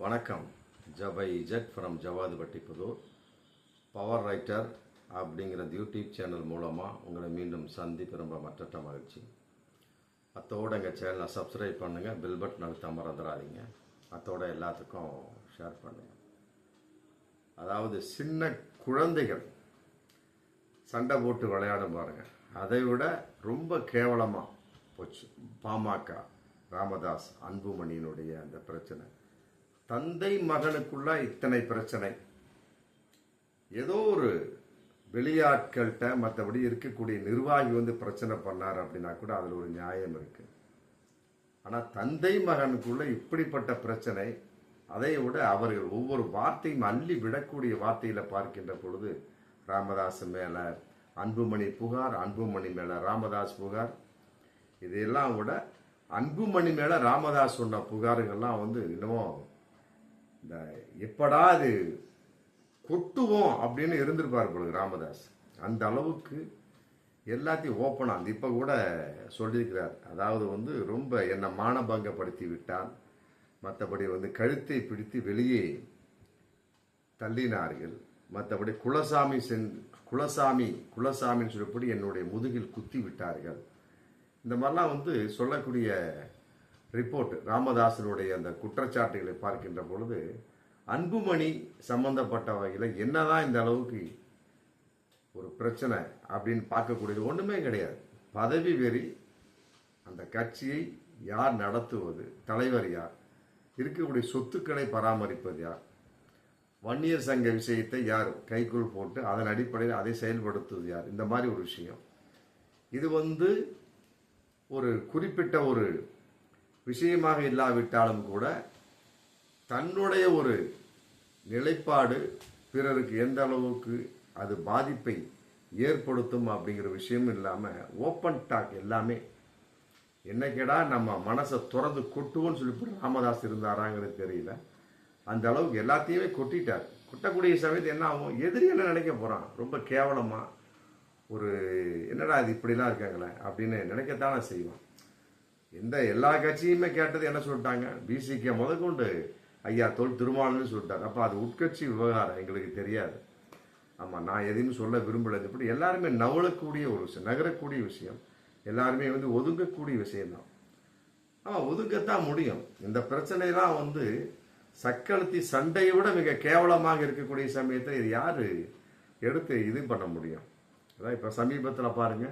வணக்கம். ஜபை இஜட் from Javadhupatti Pudur. Power writer அப்படிங்கிற யூடியூப் சேனல் மூலமாக உங்களை மீண்டும் சந்திப்பு ரொம்ப மற்ற மகிழ்ச்சி. அத்தோடு எங்கள் சேனலை சப்ஸ்கிரைப் பண்ணுங்கள், பெல் பட்டன் அழுத்த மறந்துடாதீங்க. அத்தோட எல்லாத்துக்கும் ஷேர் பண்ணுங்கள். அதாவது சின்ன குழந்தைகள் சண்டை போட்டு விளையாடும் பாருங்கள், அதை விட ரொம்ப கேவலமாக போச்சு பாமக ராமதாஸ் அன்புமணியினுடைய அந்த பிரச்சனை. தந்தை மகனுக்குள்ள இத்தனை பிரச்சனை. ஏதோ ஒரு வெளியாட்கள்கிட்ட மற்றபடி இருக்கக்கூடிய நிர்வாகி பிரச்சனை பண்ணார் அப்படின்னா கூட அதில் ஒரு நியாயம் இருக்கு. ஆனால் தந்தை மகனுக்குள்ள இப்படிப்பட்ட பிரச்சனை, அதை விட அவர்கள் ஒவ்வொரு வார்த்தையும் அள்ளி விடக்கூடிய வார்த்தையில பார்க்கின்ற பொழுது ராமதாஸ் மேல அன்புமணி புகார், அன்புமணி மேல ராமதாஸ் புகார், இதையெல்லாம் விட அன்புமணி மேல ராமதாஸ் சொன்ன புகார்கள்லாம் இன்னமும் இந்த எப்படா அது கொட்டுவோம் அப்படின்னு இருந்திருப்பார் பொழுது ராமதாஸ். அந்த அளவுக்கு எல்லாத்தையும் ஓப்பனா இப்ப கூட சொல்லியிருக்கிறார். அதாவது ரொம்ப என்னை மானபங்கப்படுத்தி விட்டான், மற்றபடி கழுத்தை பிடித்து வெளியே தள்ளினார்கள், மற்றபடி குலசாமின்னு சொல்லப்படி என்னுடைய முதுகில் குத்தி விட்டார்கள். இந்த மாதிரிலாம் சொல்லக்கூடிய ரிப்போர்ட் ராமதாசனுடைய அந்த குற்றச்சாட்டுகளை பார்க்கின்ற பொழுது அன்புமணி சம்பந்தப்பட்ட வகையில் என்னதான் இந்த அளவுக்கு ஒரு பிரச்சனை அப்படின்னு பார்க்கக்கூடியது ஒன்றுமே கிடையாது. பதவி வெறி, அந்த கட்சியை யார் நடத்துவது, தலைவர் யார், இருக்கக்கூடிய சொத்துக்களை பராமரிப்பது யார், வன்னியர் சங்க விஷயத்தை யார் கைக்குள் போட்டு அதன் அடிப்படையில் அதை செயல்படுத்துவது யார், இந்த மாதிரி ஒரு விஷயம். இது ஒரு குறிப்பிட்ட ஒரு விஷயமாக இல்லாவிட்டாலும் கூட தன்னுடைய ஒரு நிலைப்பாடு பிறருக்கு எந்த அளவுக்கு அது பாதிப்பை ஏற்படுத்தும் அப்படிங்கிற விஷயம் இல்லாமல் ஓப்பன் டாக் எல்லாமே. என்னைக்கடா நம்ம மனசை திறந்து கொட்டுவோன்னு சொல்லி ராமதாஸ் இருந்தாராங்கிறது தெரியல. அந்த அளவுக்கு எல்லாத்தையுமே கொட்டிட்டார். கொட்டக்கூடிய சமயத்து என்ன ஆகும், எதிரி என்ன நினைக்க போறான், ரொம்ப கேவலமா ஒரு என்னடா இது இப்படிலாம் இருக்காங்களே அப்படின்னு நினைக்கத்தானே செய்வான். எல்லா கட்சியுமே கேட்டது என்ன சொல்லிட்டாங்க, பிசிகே முதற்கொண்டு ஐயா திருமாவளவன் சொல்லிட்டார். அப்ப அது உட்கட்சி விவகாரம், எங்களுக்கு தெரியாது. ஆமா, நான் எதையும் சொல்ல விரும்பல. இப்படி எல்லாருமே நவளக்கூடிய ஒரு விஷயம், நகரக்கூடிய விஷயம், எல்லாருமே ஒதுங்கக்கூடிய விஷயம்தான். ஒதுங்கத்தான் முடியும். இந்த பிரச்சனைலாம் சக்களத்தி சண்டையை விட மிக கேவலமாக இருக்கக்கூடிய சமயத்தை இது யாரு எடுத்து இது பண்ண முடியும்? அதான் இப்ப சமீபத்தில் பாருங்க,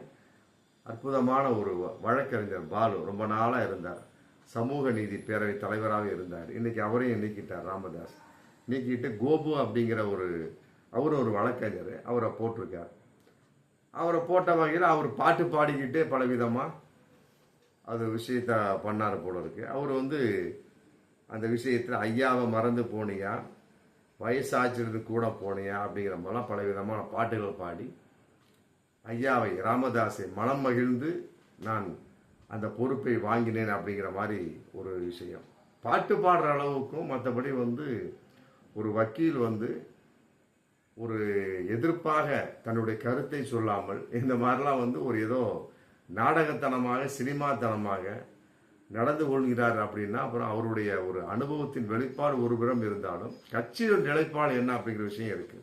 அற்புதமான ஒரு வழக்கறிஞர் பாலு ரொம்ப நாளா இருந்தார், சமூக நீதி பேரவை தலைவராக இருந்தார். இன்னைக்கு அவரையும் நீக்கிட்டார் ராமதாஸ். நீக்கிட்டு கோபு அப்படிங்கிற அவர் ஒரு வழக்கறிஞர், அவரை போட்டிருக்கார். அவரை போட்ட வகையில் அவர் பாட்டு பாடிக்கிட்டே பலவிதமா அது விஷயத்த பண்ணார் போல இருக்கு. அவர் அந்த விஷயத்துல ஐயாவை மறந்து போனியா, வயசாச்சிருந்து கூட போனியா அப்படிங்கிற மாதிரிலாம் பலவிதமான பாட்டுகள் பாடி ஐயாவை ராமதாஸை மனம் மகிழ்ந்து நான் அந்த பொறுப்பை வாங்கினேன் அப்படிங்கிற மாதிரி ஒரு விஷயம். பாட்டு பாடுற அளவுக்கும் மற்றபடி ஒரு வக்கீல் ஒரு எதிர்ப்பாக தன்னுடைய கருத்தை சொல்லாமல் இந்த மாதிரிலாம் ஒரு ஏதோ நாடகத்தனமாக சினிமாத்தனமாக நடந்து கொள்கிறார் அப்படின்னா அப்புறம் அவருடைய ஒரு அனுபவத்தின் வெளிப்பாடு ஒரு புறம் இருந்தாலும் கட்சியோட நிலைப்பாடு என்ன அப்படிங்கிற விஷயம் இருக்கு.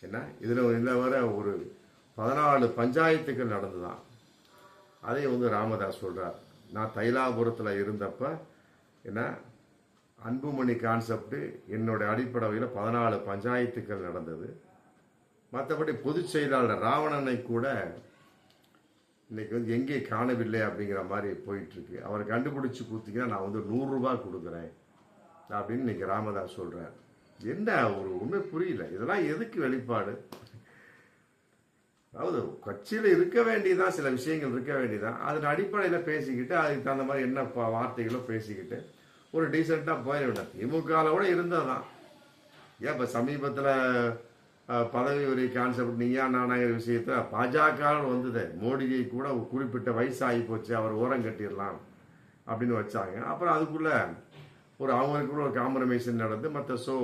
என்ன இதுல வர ஒரு 14 பஞ்சாயத்துகள் நடந்துதான். அதை ராமதாஸ் சொல்றார். நான் தைலாபுரத்துல இருந்தப்ப என்ன அன்புமணி கான்செப்ட் என்னோட அடிப்படையில் 14 பஞ்சாயத்துக்கள் நடந்தது. மற்றபடி பொதுச் செயலாளர் ராவணனை கூட இன்னைக்கு எங்கே காணவில்லை அப்படிங்கிற மாதிரி போயிட்டு இருக்கு. அவரை கண்டுபிடிச்சு கொடுத்தீங்கன்னா நான் 100 ரூபாய் கொடுக்குறேன் அப்படின்னு இன்னைக்கு ராமதாஸ் சொல்றார். என்ன ஒரு உண்மை புரியல. இதெல்லாம் எதுக்கு வெளிப்பாடு? அதாவது கட்சியில இருக்க வேண்டியதான், சில விஷயங்கள் இருக்க வேண்டியதான், அதன் அடிப்படையில பேசிக்கிட்டு அதுக்கு தகுந்த மாதிரி என்ன வார்த்தைகளோ பேசிக்கிட்டு ஒரு டீசெண்டா போயிட. திமுகவில் கூட இருந்ததுதான். ஏன் இப்ப சமீபத்துல பதவி ஒரு கான்செப்ட் நீயா நானாங்கிற விஷயத்த பாஜக வந்தது. மோடியை கூட ஒரு குறிப்பிட்ட வயசு ஆகி போச்சு, அவர் ஓரம் கட்டிடலாம் அப்படின்னு வச்சாங்க. அப்புறம் அதுக்குள்ள அவங்களுக்குள்ள ஒரு காம்ப்ரமைசேஷன் நடந்து மற்ற ஷோ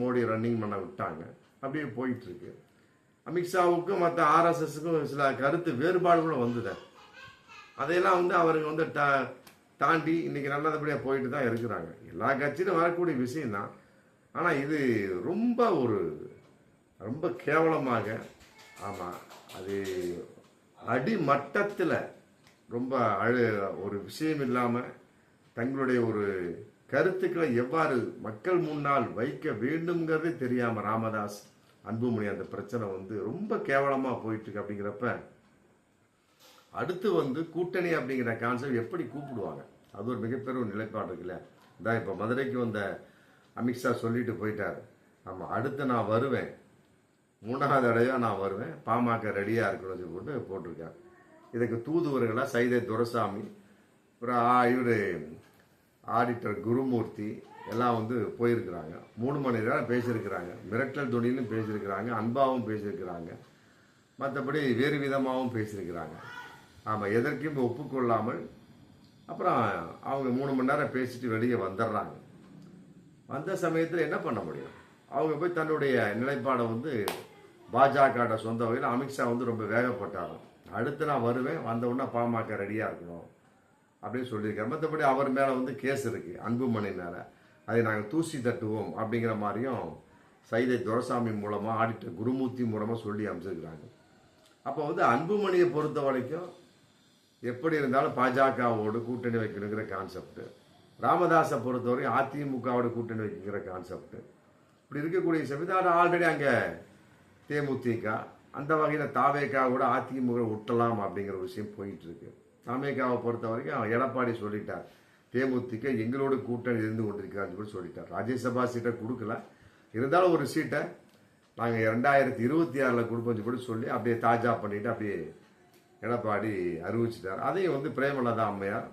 மோடி ரன்னிங் பண்ண விட்டாங்க. அப்படியே போயிட்டு இருக்கு. அமித்ஷாவுக்கும் மற்ற ஆர்எஸ்எஸ்க்கும் சில கருத்து வேறுபாடுகளும் வந்தது. அதையெல்லாம் அவருக்கு தாண்டி இன்னைக்கு நல்லபடியா போயிட்டு தான் இருக்கிறாங்க. எல்லா கட்சியிலும் வரக்கூடிய விஷயம்தான். ஆனால் இது ரொம்ப கேவலமாக, ஆமாம், அது அடிமட்டத்தில் ரொம்ப ஒரு விஷயம் இல்லாமல் தங்களுடைய ஒரு கருத்துக்களை எவ்வாறு மக்கள் முன்னால் வைக்க வேண்டும்ங்கிறதே தெரியாமல் ராமதாஸ், அன்புமணி அந்த பிரச்சனை ரொம்ப கேவலமாக போயிட்டு இருக்கு. அப்படிங்கிறப்ப அடுத்து கூட்டணி அப்படிங்கிற கான்செப்ட் எப்படி கூப்பிடுவாங்க, அது ஒரு மிகப்பெரிய ஒரு நிலைப்பாடு இருக்குல்ல. இதான் இப்போ மதுரைக்கு வந்த அமித்ஷா சொல்லிட்டு போயிட்டார். ஆமாம், அடுத்து நான் வருவேன், 3வது தடவையாக நான் வருவேன், பாமக ரெடியாக இருக்கணும்னு போட்டு போட்டிருக்கார். இதுக்கு தூதுவர்களாக சைதை துரைசாமி, அப்புறம் இவர் ஆடிட்டர் குருமூர்த்தி எல்லாம் போயிருக்கிறாங்க. 3 மணி நேரம் பேசியிருக்கிறாங்க. மிரட்டல் துணியிலும் பேசியிருக்கிறாங்க, அன்பாகவும் பேசியிருக்கிறாங்க, மற்றபடி வேறு விதமாகவும் பேசியிருக்கிறாங்க. ஆமாம், எதற்கும் ஒப்புக்கொள்ளாமல் அப்புறம் அவங்க 3 மணி நேரம் பேசிட்டு வெளியே வந்துடுறாங்க. வந்த சமயத்தில் என்ன பண்ண முடியும்? அவங்க போய் தன்னுடைய நிலைப்பாடை பாஜக சொந்த வகையில் அமித்ஷா ரொம்ப வேகப்பட்டாங்க. அடுத்து நான் வருவேன், வந்த உடனே பாமக ரெடியாக இருக்கணும் அப்படின்னு சொல்லியிருக்காரு. மற்றபடி அவர் மேலே கேஸ் இருக்குது, அன்புமணி மேலே. அதை நாங்கள் தூசி தட்டுவோம் அப்படிங்கிற மாதிரியும் சைதை துரைசாமி மூலமாக, ஆடிட்டர் குருமூர்த்தி மூலமாக சொல்லி அமைச்சிருக்கிறாங்க. அப்போ அன்புமணியை பொறுத்த வரைக்கும் எப்படி இருந்தாலும் பாஜகவோடு கூட்டணி வைக்கணுங்கிற கான்செப்ட், ராமதாஸை பொறுத்தவரை அதிமுகவோட கூட்டணி வைக்கிற கான்செப்ட், இப்படி இருக்கக்கூடிய சமயத்தில் ஆல்ரெடி அங்கே தேமுதிக அந்த வகையில் தாவேக்காவோட அதிமுக விட்டலாம் அப்படிங்கிற விஷயம் போயிட்டு இருக்கு. தாவேக்காவை பொறுத்த வரைக்கும் எடப்பாடி சொல்லிட்டார், தேமுதிக எங்களோட கூட்டணி இருந்து கொண்டிருக்கிறான்னு கூட சொல்லிட்டார். ராஜ்யசபா சீட்டை கொடுக்கல, இருந்தாலும் ஒரு சீட்டை நாங்கள் 2026 கொடுப்போம் கூட சொல்லி அப்படியே தாஜா பண்ணிட்டு அப்படியே எடப்பாடி அறிவிச்சிட்டார். அதையும் பிரேமலதா அம்மையார்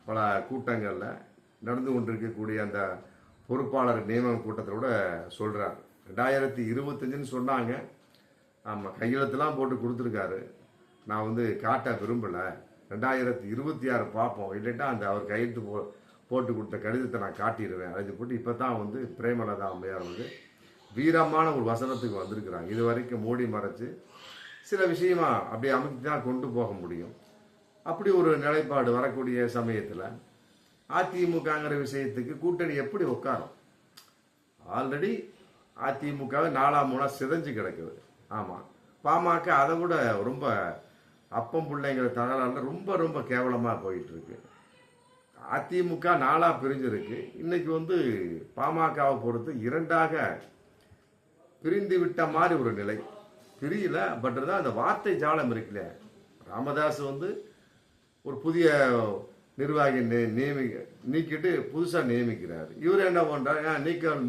பல கூட்டங்களில் நடந்து கொண்டிருக்கக்கூடிய அந்த பொறுப்பாளர் நியமன கூட்டத்தில் கூட சொல்கிறார். 2025ன்னு சொன்னாங்க. ஆமாம், கையெழுத்துலாம் போட்டு கொடுத்துருக்காரு. நான் காட்ட விரும்பலை, 2026 பார்ப்போம், இல்லைட்டா அந்த அவர் கையெழுத்து போட்டு கொடுத்த கடிதத்தை நான் காட்டிடுவேன் அது போட்டு இப்போ தான் பிரேமலதா அம்மையார் வீரமான ஒரு வசனத்துக்கு வந்திருக்கிறாங்க. இது வரைக்கும் மூடி மறைச்சு சில விஷயமா அப்படி அமைத்து தான் கொண்டு போக முடியும். அப்படி ஒரு நிலைப்பாடு வரக்கூடிய சமயத்தில் அதிமுகங்கிற விஷயத்துக்கு கூட்டணி எப்படி உட்காரும்? ஆல்ரெடி அதிமுக 4 சிதைஞ்சு கிடக்குது. ஆமாம், பாமக அதை விட ரொம்ப அப்பம் பிள்ளைங்கிற தகவலால் ரொம்ப கேவலமாக போயிட்டு இருக்கு. அதிமுக 4 பிரிஞ்சிருக்கு. இன்னைக்கு பாமகவை பொறுத்து 2ஆக பிரிந்து விட்ட மாதிரி ஒரு நிலை. பிரியல, பட் தான் அந்த வார்த்தை ஜாலம் இருக்குல்ல. ராமதாஸ் ஒரு புதிய நிர்வாகி நீக்கிட்டு புதுசாக நியமிக்கிறார். இவர் என்ன பண்றாரு,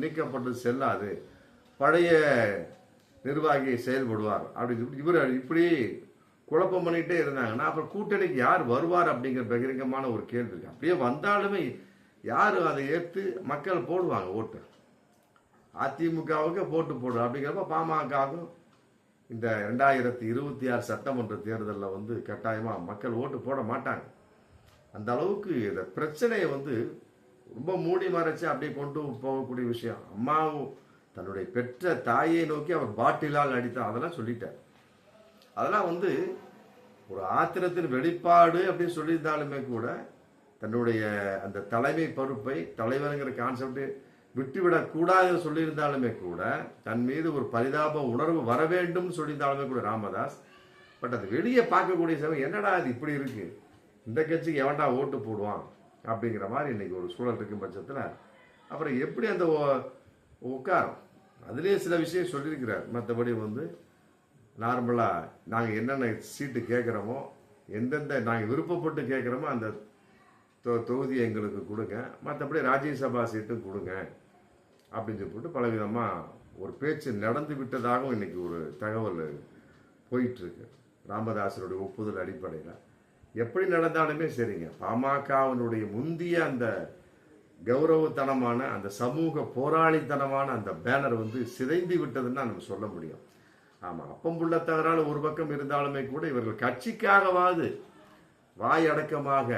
நீக்கப்பட்டது செல்லாது, பழைய நிர்வாகி செயல்படுவார் அப்படின்னு இவர் இப்படி குழப்பம் பண்ணிட்டே இருந்தாங்கன்னா அப்புறம் கூட்டணிக்கு யார் வருவார் அப்படிங்கிற பகிரங்கமான ஒரு கேள்வி இருக்கு. அப்படியே வந்தாலுமே யாரு அதை ஏற்று மக்கள் போடுவாங்க ஓட்டு? அதிமுகவுக்கு போடுற அப்படிங்கிறப்ப பாமகவும் இந்த 2026 சட்டமன்ற தேர்தலில் கட்டாயமா மக்கள் ஓட்டு போட மாட்டாங்க. அந்த அளவுக்கு இந்த பிரச்சனையை ரொம்ப மூடி மறைச்சு அப்படியே கொண்டு போகக்கூடிய விஷயம். அம்மாவும் தன்னுடைய பெற்ற தாயை நோக்கி அவர் பாட்டிலால் அடித்தார், அதெல்லாம் சொல்லிட்டார். அதெல்லாம் ஒரு ஆத்திரத்தின் வெளிப்பாடு அப்படின்னு சொல்லியிருந்தாலுமே கூட தன்னுடைய அந்த தலைமை பொறுப்பை, தலைவருங்கிற கான்செப்ட் விட்டுவிடக்கூடாதுன்னு சொல்லியிருந்தாலுமே கூட, தன் மீது ஒரு பரிதாப உணர்வு வர வேண்டும் சொல்லியிருந்தாலுமே கூட ராமதாஸ், பட் அது வெளியே பார்க்கக்கூடிய சமயம் என்னடா இது இப்படி இருக்கு, இந்த கட்சிக்கு எவன்டா ஓட்டு போடுவான் அப்படிங்கிற மாதிரி இன்னைக்கு ஒரு சூழல் இருக்கும் பட்சத்தில் அப்புறம் எப்படி அந்த உட்காரம் அதுலேயே சில விஷயம் சொல்லியிருக்கிறார். மற்றபடி நார்மலாக நாங்கள் என்னென்ன சீட்டு கேட்குறோமோ, எந்தெந்த நாங்கள் விருப்பப்பட்டு கேட்குறோமோ அந்த தொகுதியை எங்களுக்கு கொடுங்க, மற்றபடி ராஜ்யசபா சீட்டும் கொடுங்க அப்படின்னு சொல்லிட்டு பலவிதமாக ஒரு பேச்சு நடந்து விட்டதாகவும் இன்னைக்கு ஒரு தகவல் போயிட்டுருக்கு. ராமதாசனுடைய ஒப்புதல் அடிப்படையில் எப்படி நடந்தாலுமே சரிங்க, பாமகவினுடைய முந்திய அந்த கௌரவத்தனமான அந்த சமூக போராளித்தனமான அந்த பேனர் சிதைந்து விட்டதுன்னு நம்ம சொல்ல முடியும். ஆமாம், அப்பம்புள்ள தகராறு ஒரு பக்கம் இருந்தாலுமே கூட இவர்கள் கட்சிக்காகவாது வாய் அடக்கமாக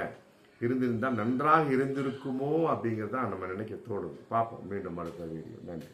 இருந்திருந்தால் நன்றாக இருந்திருக்குமோ அப்படிங்கிறதான் நம்ம நினைக்க தோணுது. பார்ப்போம் மீண்டும் அடுத்த வீடியோ. நன்றி.